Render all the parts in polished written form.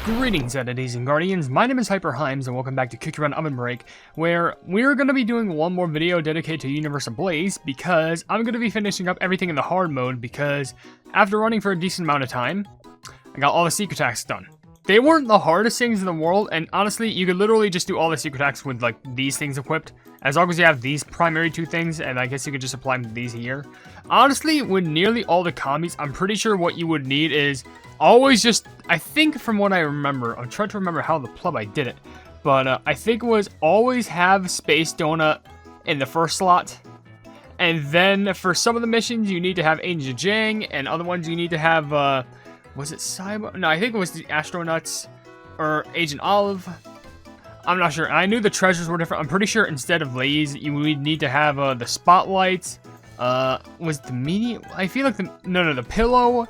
Greetings, entities and guardians. My name is HyperHimes, and welcome back to Cookie Run OvenBreak, where we're going to be doing one more video dedicated to Universe Ablaze, because I'm going to be finishing up everything in the hard mode, because after running for a decent amount of time, I got all the secret tasks done. They weren't the hardest things in the world, and honestly, you could literally just do all the secret tasks with, like, these things equipped, as long as you have these primary two things, and I guess you could just apply them to these here. Honestly, with nearly all the commies, I'm pretty sure what you would need is always just, I think from what I remember, I'm trying to remember how the pleb I did it, but I think it was always have Space Donut in the first slot, and then for some of the missions you need to have Agent Jang, and other ones you need to have, was it Cyber? No, I think it was the Astronauts, or Agent Olive. I'm not sure. I knew the treasures were different. I'm pretty sure instead of Lays, you would need to have the Spotlights, was the Meteor? I feel like the Pillow,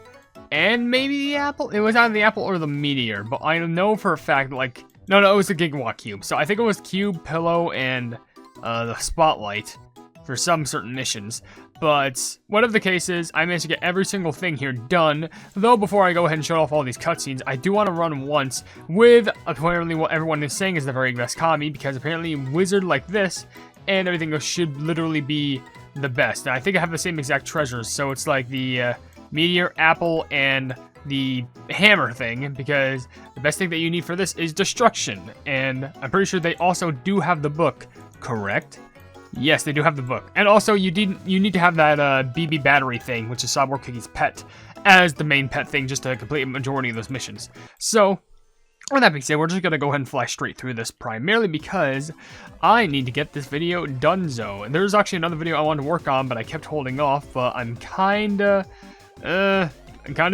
and maybe the Apple? It was either the Apple or the Meteor, but I know for a fact, like, no, it was the Gigawatt Cube. So I think it was Cube, Pillow, and the Spotlight for some certain missions. But whatever the case is, I managed to get every single thing here done. Though before I go ahead and show off all these cutscenes, I do want to run once with apparently what everyone is saying is the very best commie, because apparently wizard like this and everything else should literally be the best. And I think I have the same exact treasures, so it's like the Meteor, Apple, and the hammer thing, because the best thing that you need for this is destruction. And I'm pretty sure they also do have the book, correct? Yes, they do have the book. And also, you need to have that BB battery thing, which is Cyborg Cookie's pet, as the main pet thing, just to complete a majority of those missions. So, with that being said, we're just going to go ahead and fly straight through this, primarily because I need to get this video donezo. And there's actually another video I wanted to work on, but I kept holding off, but I'm kinda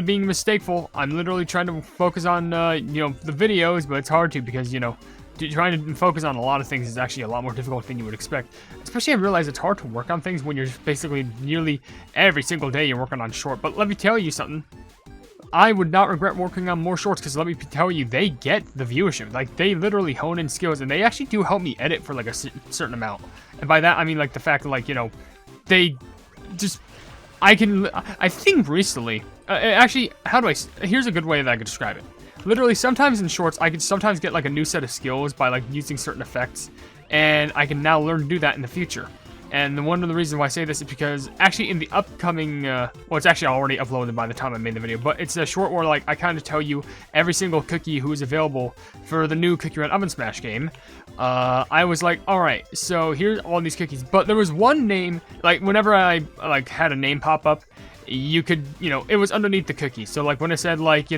being mistakeful. I'm literally trying to focus on, the videos, but it's hard to, because, trying to focus on a lot of things is actually a lot more difficult than you would expect. Especially I realize it's hard to work on things when you're basically nearly every single day you're working on short. But let me tell you something. I would not regret working on more shorts, because let me tell you, they get the viewership. Like, they literally hone in skills, and they actually do help me edit for, like, a certain amount. And by that, I mean, like, the fact that, like, they just... I think recently... actually, here's a good way that I could describe it. Literally, sometimes in shorts, I could sometimes get, like, a new set of skills by, like, using certain effects, and I can now learn to do that in the future. And one of the reasons why I say this is because, actually, in the upcoming, well, it's actually already uploaded by the time I made the video, but it's a short where, like, I kind of tell you every single cookie who is available for the new Cookie Run Oven Smash game. I was like, alright, so here's all these cookies, but there was one name, like, whenever I, like, had a name pop up, you could, it was underneath the cookie. So, like, when it said, like,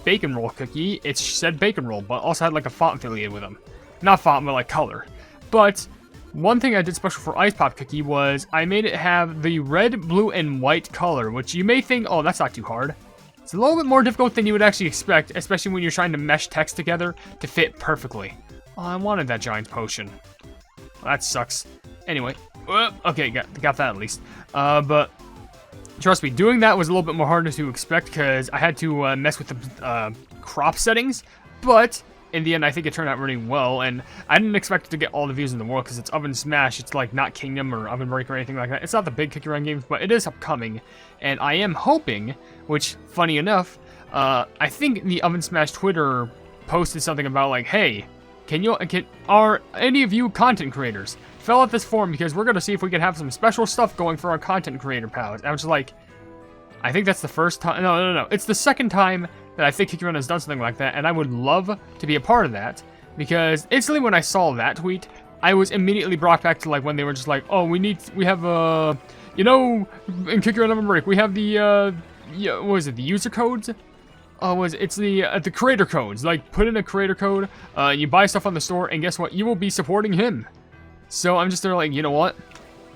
bacon roll cookie, it said bacon roll, but also had, like, a font affiliated with them. Not font, but, like, color. But one thing I did special for Ice Pop Cookie was I made it have the red, blue, and white color, which you may think, oh, that's not too hard. It's a little bit more difficult than you would actually expect, especially when you're trying to mesh text together to fit perfectly. Oh, I wanted that giant potion. Well, that sucks. Anyway, okay, got that at least. But trust me, doing that was a little bit more harder to expect, because I had to mess with the crop settings, but in the end, I think it turned out really well, and I didn't expect it to get all the views in the world, because it's Oven Smash. It's like not Kingdom or OvenBreak or anything like that. It's not the big Cookie Run games, but it is upcoming, and I am hoping, which, funny enough, I think the Oven Smash Twitter posted something about, like, hey, are any of you content creators? Fill out this form, because we're going to see if we can have some special stuff going for our content creator pals. And I was like, I think that's the first time. No. It's the second time that I think Cookie Run has done something like that, and I would love to be a part of that, because instantly when I saw that tweet, I was immediately brought back to, like, when they were just like, oh, we have, in Cookie Run OvenBreak, we have the, what was it, the user codes? It's the creator codes. Like, put in a creator code, you buy stuff on the store, and guess what? You will be supporting him. So I'm just there like, you know what?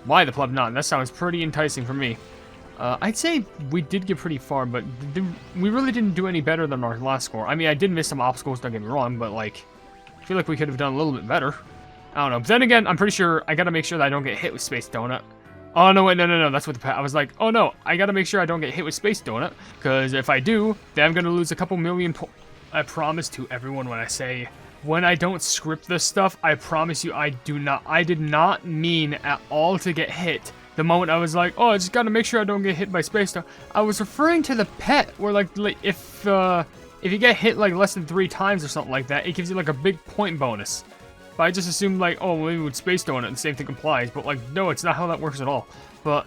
Why the pleb not? That sounds pretty enticing for me. I'd say we did get pretty far, but we really didn't do any better than our last score. I mean, I did miss some obstacles, don't get me wrong, but, like, I feel like we could have done a little bit better. I don't know. But then again, I'm pretty sure I gotta make sure that I don't get hit with Space Donut. Oh, no, wait, no. That's what I was like, oh, no, I gotta make sure I don't get hit with Space Donut, because if I do, then I'm gonna lose a couple million I promise to everyone when I say, when I don't script this stuff, I promise you I did not mean at all to get hit the moment I was like, oh, I just gotta make sure I don't get hit by Space Donut. I was referring to the pet, where, like if if you get hit like less than 3 times or something like that, it gives you like a big point bonus. But I just assumed like, oh, maybe with Space Donut the same thing applies, but like, no, it's not how that works at all. But,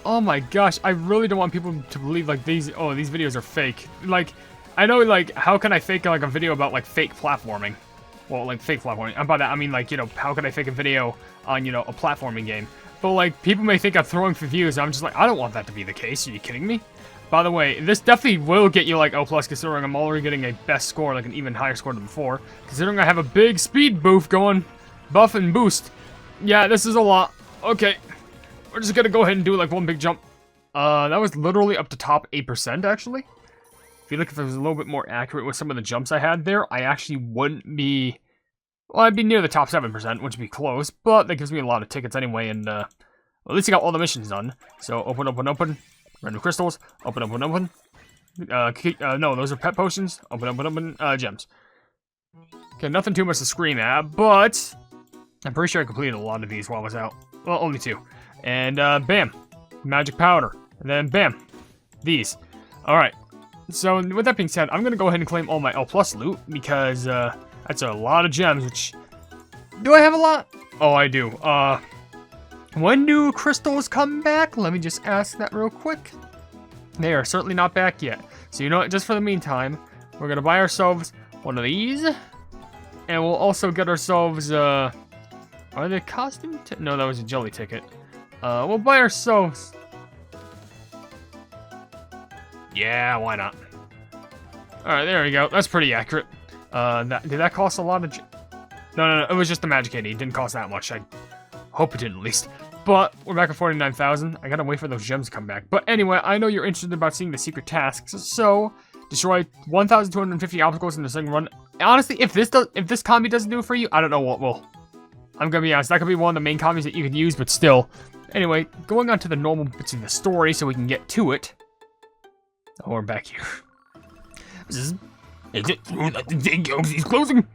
oh my gosh, I really don't want people to believe like these videos are fake. Like, I know like, how can I fake like a video about like fake platforming? Well, like fake platforming. And by that I mean like, you know, how can I fake a video on, you know, a platforming game? But like, people may think I'm throwing for views, and I'm just like, I don't want that to be the case. Are you kidding me? By the way, this definitely will get you like O+, considering I'm already getting a best score, like an even higher score than before. Considering I have a big speed buff going, buff and boost. Yeah, this is a lot. Okay, we're just gonna go ahead and do like one big jump. That was literally up to top 8% actually. I feel like if I was a little bit more accurate with some of the jumps I had there, I actually wouldn't be... Well, I'd be near the top 7%, which would be close, but that gives me a lot of tickets anyway, and well, at least I got all the missions done. So, open, open, open. Random crystals. Open, open, open. No, those are pet potions. Open, open, open. Gems. Okay, nothing too much to scream at, but I'm pretty sure I completed a lot of these while I was out. Well, only 2. And, bam. Magic powder. And then, bam. These. Alright. So, with that being said, I'm gonna go ahead and claim all my L+ loot, because, that's a lot of gems, which... Do I have a lot? Oh, I do. When do crystals come back? Let me just ask that real quick. They are certainly not back yet. So you know what, just for the meantime, we're gonna buy ourselves one of these. And we'll also get ourselves, are they costume? No, that was a jelly ticket. We'll buy ourselves... Yeah, why not? Alright, there we go. That's pretty accurate. Did that cost a lot of... No, it was just the magic candy. It didn't cost that much. I hope it didn't, at least. But we're back at 49,000. I gotta wait for those gems to come back. But anyway, I know you're interested about seeing the secret tasks, so destroy 1,250 obstacles in the second run. Honestly, if this combi doesn't do it for you, I don't know what will. I'm gonna be honest, that could be one of the main combis that you can use, but still. Anyway, going on to the normal bits of the story so we can get to it. Oh, we're back here. Is it true that the Jade Galaxy is closing?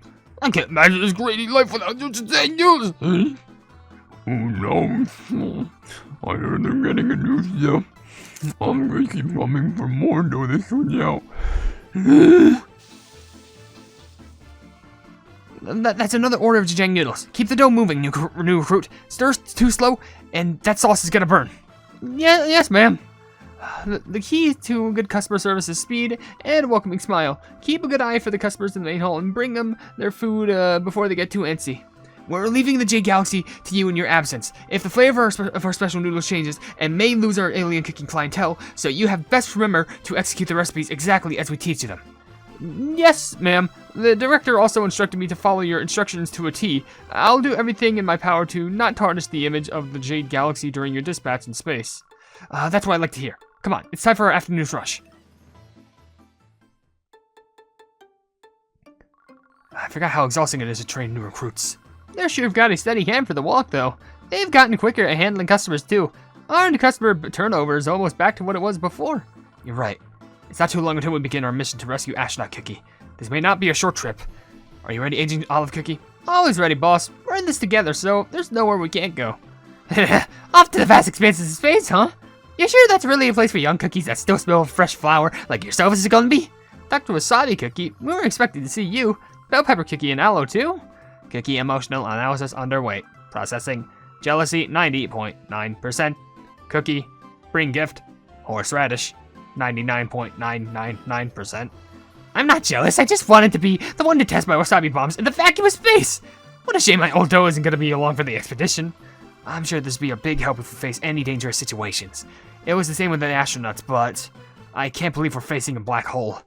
I can't imagine this great life without you to news. Oh no, I heard they're getting a new stuff. I'm gonna keep coming for more though this one's out. That's another order of jajang noodles. Keep the dough moving, new recruit. Stir too slow, and that sauce is gonna burn. Yes, ma'am. The key to good customer service is speed and a welcoming smile. Keep a good eye for the customers in the main hall and bring them their food before they get too antsy. We're leaving the Jade Galaxy to you in your absence. If the flavor of our special noodles changes and may lose our alien cooking clientele, so you have best remember to execute the recipes exactly as we teach you them. Yes, ma'am. The director also instructed me to follow your instructions to a T. I'll do everything in my power to not tarnish the image of the Jade Galaxy during your dispatch in space. That's what I like to hear. Come on, it's time for our afternoon rush. I forgot how exhausting it is to train new recruits. They're sure got a steady hand for the walk, though. They've gotten quicker at handling customers, too. Our customer turnover is almost back to what it was before. You're right. It's not too long until we begin our mission to rescue Astronaut Cookie. This may not be a short trip. Are you ready, Agent Olive Cookie? Always ready, boss. We're in this together, so there's nowhere we can't go. Off to the vast expanses of space, huh? You sure that's really a place for young cookies that still smell of fresh flour like yourself is gonna be? Dr. Wasabi Cookie, we were expecting to see you. Bell Pepper Cookie and Aloe, too. Cookie emotional analysis underway. Processing. Jealousy 90.9%. Cookie. Bring gift. Horseradish 99.999%. I'm not jealous, I just wanted to be the one to test my wasabi bombs in the vacuum of space. What a shame my old dough isn't gonna be along for the expedition. I'm sure this would be a big help if we face any dangerous situations. It was the same with the astronauts, but I can't believe we're facing a black hole.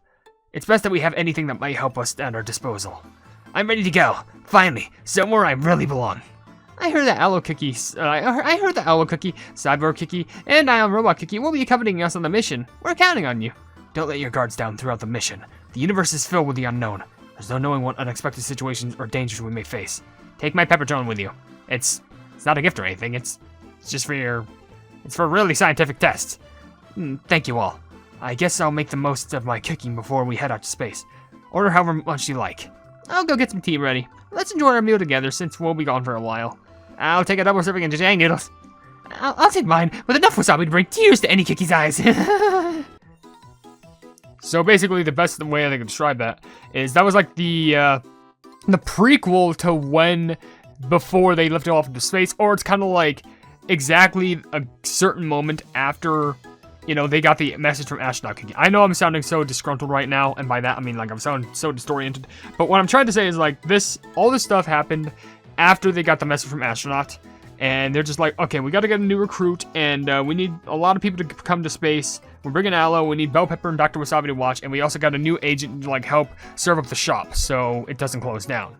It's best that we have anything that might help us at our disposal. I'm ready to go. Finally, somewhere I really belong. I heard that Aloe Cookie, Cyborg Cookie, and Ion Robot Cookie will be accompanying us on the mission. We're counting on you. Don't let your guards down throughout the mission. The universe is filled with the unknown. There's no knowing what unexpected situations or dangers we may face. Take my Peppertone with you. It's not a gift or anything. It's just for it's for really scientific tests. Thank you all. I guess I'll make the most of my cooking before we head out to space. Order however much you like. I'll go get some tea ready. Let's enjoy our meal together since we'll be gone for a while. I'll take a double serving of jajang noodles. I'll take mine with enough wasabi to bring tears to any cookie's eyes. So basically, the best way I can describe that is that was like the prequel to when before they lifted off into space, or it's kind of like exactly a certain moment after, you know, they got the message from Astronaut. I know I'm sounding so disgruntled right now, and by that I mean like I'm sounding so disoriented. But what I'm trying to say is like all this stuff happened after they got the message from Astronaut, and they're just like, okay, we got to get a new recruit, and we need a lot of people to come to space. We're bringing Aloe, we need Bell Pepper and Dr. Wasabi to watch, and we also got a new agent to like help serve up the shop so it doesn't close down.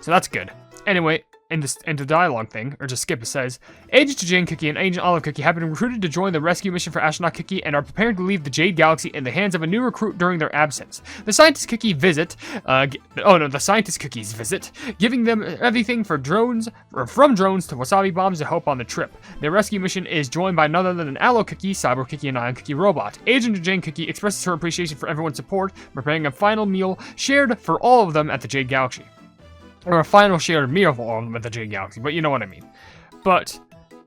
So that's good. Anyway, in the dialogue thing, or just skip, it says, Agent Jane Cookie and Agent Olive Cookie have been recruited to join the rescue mission for Astronaut Cookie and are preparing to leave the Jade Galaxy in the hands of a new recruit during their absence. The Scientist Cookie visit, the Scientist Cookies visit, giving them everything from drones to wasabi bombs to help on the trip. Their rescue mission is joined by none other than Aloe Cookie, Cyber Cookie, and Ion Cookie Robot. Agent Jane Cookie expresses her appreciation for everyone's support, preparing a final meal shared for all of them at the Jade Galaxy. Or a final shared meal for all of them at the Jade Galaxy, but you know what I mean. But,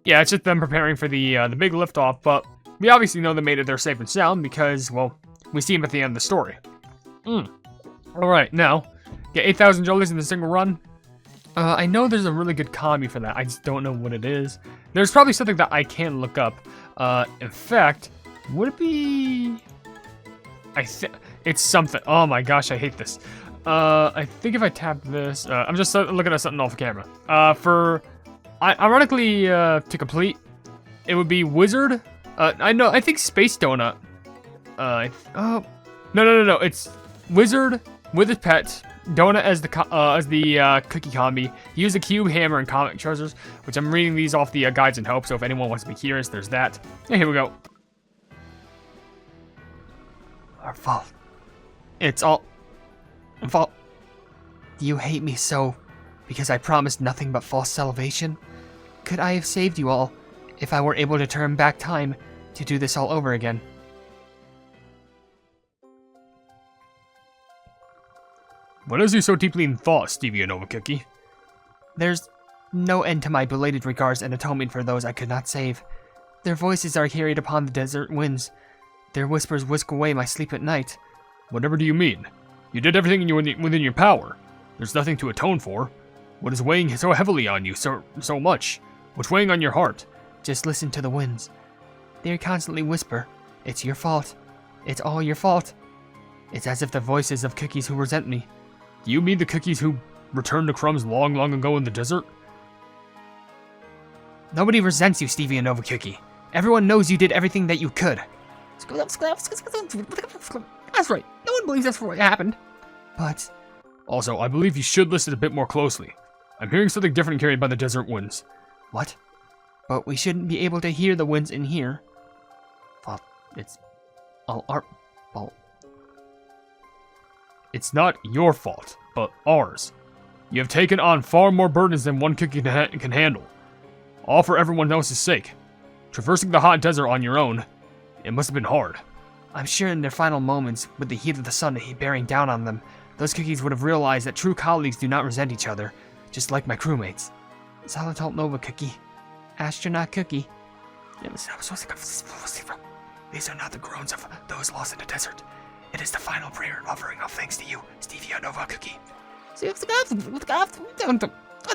yeah, it's just them preparing for the big liftoff, but we obviously know they made it there safe and sound because, well, we see them at the end of the story. Alright, now, get 8,000 jollies in a single run. I know there's a really good combi for that, I just don't know what it is. There's probably something that I can look up. In fact, would it be... it's something. Oh my gosh, I hate this. I think if I tap this, I'm just looking at something off the camera. Ironically, to complete, it would be Wizard. I think Space Donut. No, it's Wizard with his pet, Donut as the cookie combi. Use a cube, hammer, and comic treasures, which I'm reading these off the guides and help, so if anyone wants to be curious, there's that. And here we go. Our fault. It's all... fault. Do you hate me so because I promised nothing but false salvation? Could I have saved you all if I were able to turn back time to do this all over again? What has you so deeply in thought, Stevia Nova Cookie? There's no end to my belated regards and atonement for those I could not save. Their voices are carried upon the desert winds. Their whispers whisk away my sleep at night. Whatever do you mean? You did everything within your power. There's nothing to atone for. What is weighing so heavily on you so much? What's weighing on your heart? Just listen to the winds. They constantly whisper, "It's your fault. It's all your fault." It's as if the voices of cookies who resent me. Do you mean the cookies who returned to crumbs long, long ago in the desert? Nobody resents you, Stevia Nova Cookie. Everyone knows you did everything that you could. That's right. No one believes that's what happened. But... Also, I believe you should listen a bit more closely. I'm hearing something different carried by the desert winds. What? But we shouldn't be able to hear the winds in here. Well, it's all our fault. It's not your fault, but ours. You have taken on far more burdens than one cookie can handle. All for everyone else's sake. Traversing the hot desert on your own, it must have been hard. I'm sure in their final moments, with the heat of the sun bearing down on them, those cookies would have realized that true colleagues do not resent each other, just like my crewmates. Xylitol Nova Cookie. Astronaut Cookie. These are not the groans of those lost in the desert. It is the final prayer and offering of thanks to you, Stevia Nova Cookie. Let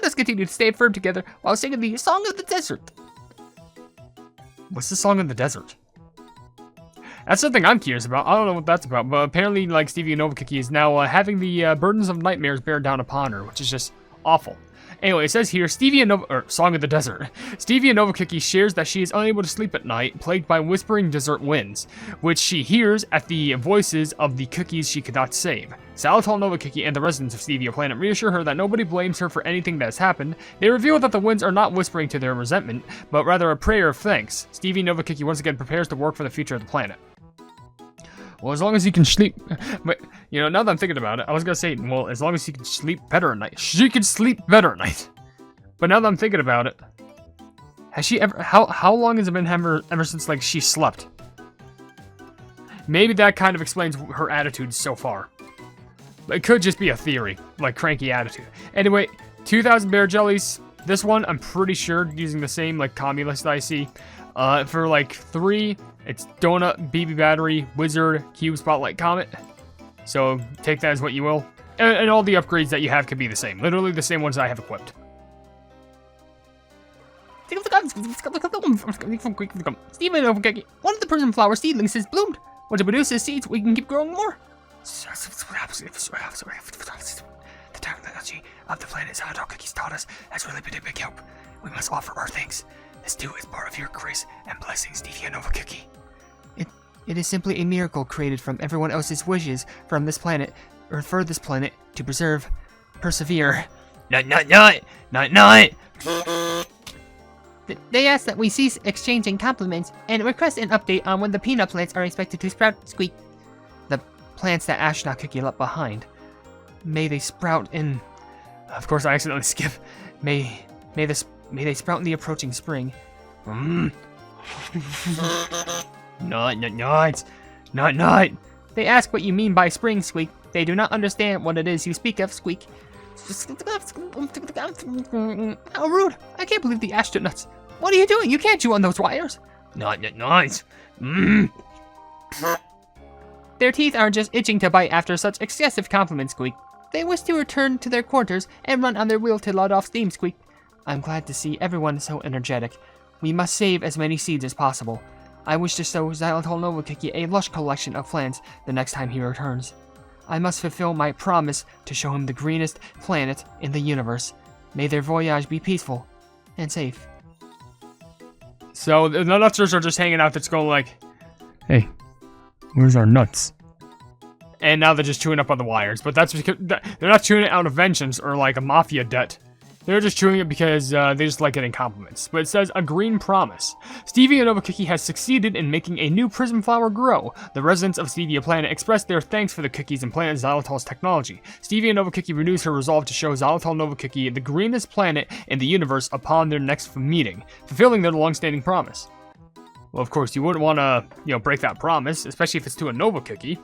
us continue to stay firm together while singing the Song of the Desert. What's the Song of the Desert? That's something I'm curious about. I don't know what that's about, but apparently, like, Stevia Nova Cookie is now having the burdens of nightmares bear down upon her, which is just awful. Anyway, it says here, Song of the Desert. Stevia Nova Cookie shares that she is unable to sleep at night, plagued by whispering desert winds, which she hears at the voices of the cookies she could not save. Xylitol Nova Cookie and the residents of Stevia Planet reassure her that nobody blames her for anything that has happened. They reveal that the winds are not whispering to their resentment, but rather a prayer of thanks. Stevia Nova Cookie once again prepares to work for the future of the planet. Well, as long as you can sleep... But, you know, now that I'm thinking about it, I was going to say, well, as long as you can sleep better at night. She can sleep better at night. But now that I'm thinking about it, has she ever... How long has it been ever since, like, she slept? Maybe that kind of explains her attitude so far. But it could just be a theory, like cranky attitude. Anyway, 2,000 bear jellies. This one, I'm pretty sure, using the same, like, commie list I see. For, like, 3... It's Donut, BB Battery, Wizard, Cube, Spotlight, Comet. So take that as what you will. And all the upgrades that you have can be the same. Literally the same ones I have equipped. Stevia, one of the prism flower seedlings has bloomed. Once it produces seeds, we can keep growing more. The technology of the planet Xylitol cookies taught us has really been a big help. We must offer our thanks. This too is part of your grace and blessing, Stevia Nova Cookie. It is simply a miracle created from everyone else's wishes from this planet, or for this planet, to persevere. Not. They ask that we cease exchanging compliments and request an update on when the peanut plants are expected to sprout. Squeak. The plants that Astronaut Cookie left behind. May they sprout in... Of course, I accidentally skip. May they sprout in the approaching spring. Not. They ask what you mean by spring, Squeak. They do not understand what it is you speak of, Squeak. How rude. I can't believe the Astronuts. What are you doing? You can't chew on those wires. Not. Their teeth are just itching to bite after such excessive compliments, Squeak. They wish to return to their quarters and run on their wheel to let off steam, Squeak. I'm glad to see everyone so energetic. We must save as many seeds as possible. I wish to show Xylitol Nova Cookie a lush collection of plants the next time he returns. I must fulfill my promise to show him the greenest planet in the universe. May their voyage be peaceful and safe. So the Nutsers are just hanging out. That's going like, hey, where's our nuts? And now they're just chewing up on the wires. But that's because they're not chewing it out of vengeance or like a mafia debt. They're just chewing it because they just like getting compliments. But it says, a green promise. Stevia Nova Cookie has succeeded in making a new prism flower grow. The residents of Stevia Planet expressed their thanks for the cookies and planet Xylitol's technology. Stevia Nova Cookie renews her resolve to show Xylitol Nova Cookie the greenest planet in the universe upon their next meeting, fulfilling their long-standing promise. Well, of course, you wouldn't want to, break that promise, especially if it's to a Nova Cookie.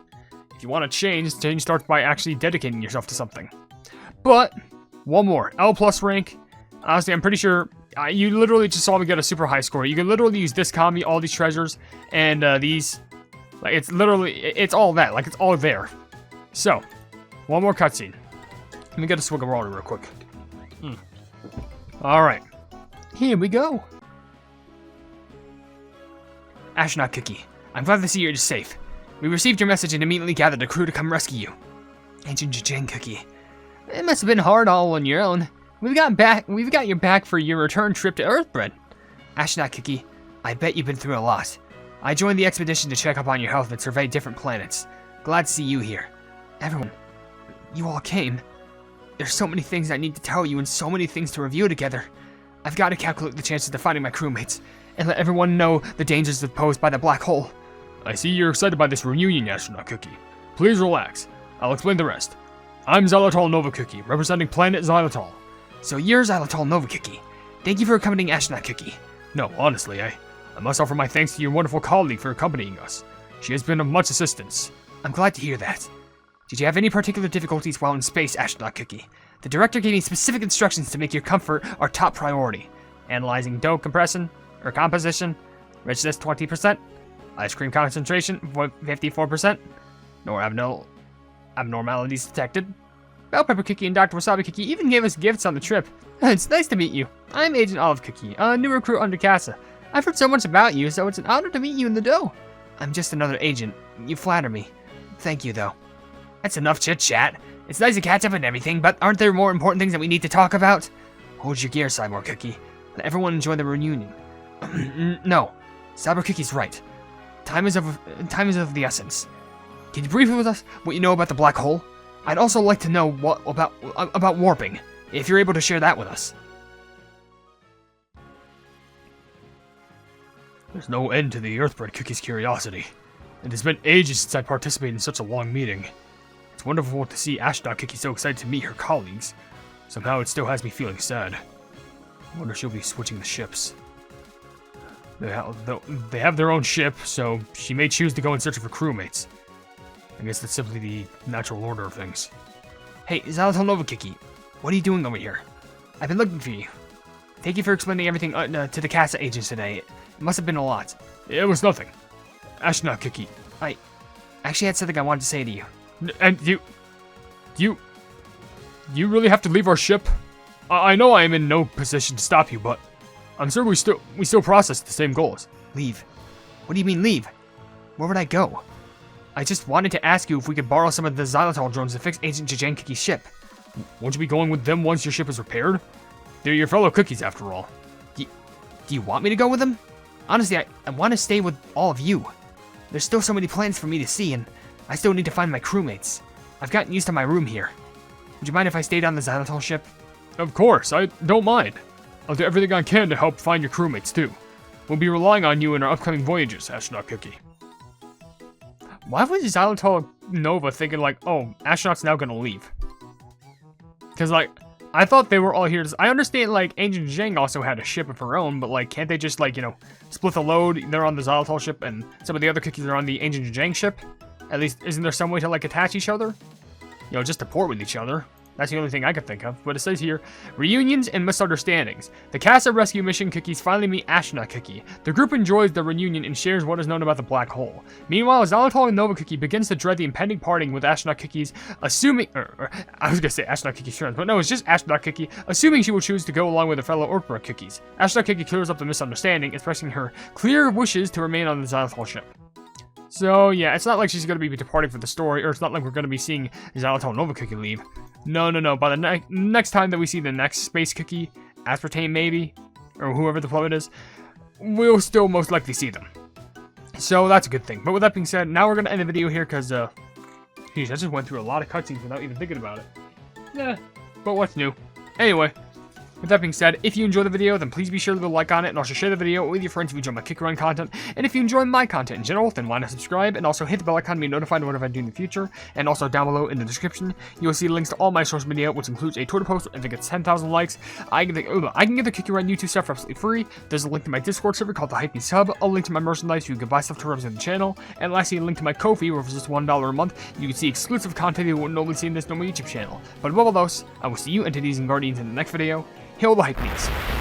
If you want to change starts by actually dedicating yourself to something. But... one more. L+ rank. Honestly, I'm pretty sure you literally just saw me get a super high score. You can literally use this combi, all these treasures, and these. Like, it's all that. Like, it's all there. So, one more cutscene. Let me get a swig of water real quick. Alright. Here we go. Astronaut Cookie, I'm glad to see you're safe. We received your message and immediately gathered a crew to come rescue you. Ancient Jade Cookie. It must have been hard all on your own. We've got your back for your return trip to Earthbread. Astronaut Cookie, I bet you've been through a lot. I joined the expedition to check up on your health and survey different planets. Glad to see you here. Everyone, you all came. There's so many things I need to tell you and so many things to review together. I've got to calculate the chances of finding my crewmates and let everyone know the dangers posed by the black hole. I see you're excited by this reunion, Astronaut Cookie. Please relax. I'll explain the rest. I'm Xylitol Nova Cookie, representing planet Xylitol. So you're Xylitol Nova Cookie. Thank you for accompanying Astronaut Cookie. No, honestly, I must offer my thanks to your wonderful colleague for accompanying us. She has been of much assistance. I'm glad to hear that. Did you have any particular difficulties while in space, Astronaut Cookie? The director gave me specific instructions to make your comfort our top priority. Analyzing dough composition, richness 20%, ice cream concentration 54%, no abnormalities detected. Bell Pepper Cookie and Dr. Wasabi Cookie even gave us gifts on the trip. It's nice to meet you. I'm Agent Olive Cookie, a new recruit under Casa. I've heard so much about you, so it's an honor to meet you in the dough. I'm just another agent. You flatter me. Thank you, though. That's enough chit-chat. It's nice to catch up and everything, but aren't there more important things that we need to talk about? Hold your gear, Cyborg Cookie. Let everyone enjoy the reunion. No, Cyborg Cookie's right. Time is of the essence. Can you brief with us what you know about the black hole? I'd also like to know what about warping, if you're able to share that with us. There's no end to the Earthbread Cookie's curiosity. It has been ages since I participated in such a long meeting. It's wonderful to see Astronaut Cookie so excited to meet her colleagues. Somehow it still has me feeling sad. I wonder if she'll be switching the ships. They have their own ship, so she may choose to go in search of her crewmates. I guess that's simply the natural order of things. Hey, Xylitol Nova Cookie, what are you doing over here? I've been looking for you. Thank you for explaining everything to the Casa agents today. It must have been a lot. It was nothing. Astronaut cookie. I actually had something I wanted to say to you. And you really have to leave our ship? I know I am in no position to stop you, but I'm sure we still process the same goals. Leave? What do you mean leave? Where would I go? I just wanted to ask you if we could borrow some of the Xylitol drones to fix Agent Jade Cookie's ship. Won't you be going with them once your ship is repaired? They're your fellow cookies after all. Do you want me to go with them? Honestly, I want to stay with all of you. There's still so many plans for me to see, and I still need to find my crewmates. I've gotten used to my room here. Would you mind if I stayed on the Xylitol ship? Of course, I don't mind. I'll do everything I can to help find your crewmates too. We'll be relying on you in our upcoming voyages, Astronaut Cookie. Why was Xylitol Nova thinking like, oh, Astronaut's now gonna leave? Because like, I thought they were all here. I understand like Agent Zhang also had a ship of her own, but like, can't they just like, you know, split the load? They're on the Xylitol ship and some of the other cookies are on the Agent Zhang ship. At least, isn't there some way to like attach each other? You know, just to port with each other. That's the only thing I could think of. But it says here, reunions and misunderstandings. The CASA rescue mission cookies finally meet Astronaut Cookie. The group enjoys the reunion and shares what is known about the black hole. Meanwhile, Xylitol and Nova Cookie begins to dread the impending parting with Astronaut Cookie's, assuming, I was gonna say Astronaut Cookie's friends, but no, it's just Astronaut Cookie, assuming she will choose to go along with her fellow OvenBreak cookies. Astronaut Cookie clears up the misunderstanding, expressing her clear wishes to remain on the Xylitol ship. So yeah, it's not like she's going to be departing for the story, or it's not like we're going to be seeing Xylitol and Nova Cookie leave. No. By the next time that we see the next space cookie, Aspartame maybe, or whoever the planet is, we'll still most likely see them. So that's a good thing. But with that being said, now we're going to end the video here because, geez, I just went through a lot of cutscenes without even thinking about it. Yeah, but what's new? Anyway. With that being said, if you enjoyed the video, then please be sure to like on it and also share the video with your friends if you enjoy my kick around content. And if you enjoy my content in general, then why not subscribe and also hit the bell icon to be notified of whatever I do in the future. And also down below in the description, you will see links to all my social media, which includes a Twitter post if it gets 10,000 likes. I can get the kick around YouTube stuff for absolutely free. There's a link to my Discord server called the Hypenese Hub, a link to my merchandise so you can buy stuff to represent the channel, and lastly a link to my Ko-fi where for just $1 a month you can see exclusive content you wouldn't normally see in this normal YouTube channel. But above all those, I will see you entities and guardians in the next video. Hail the Hypenese.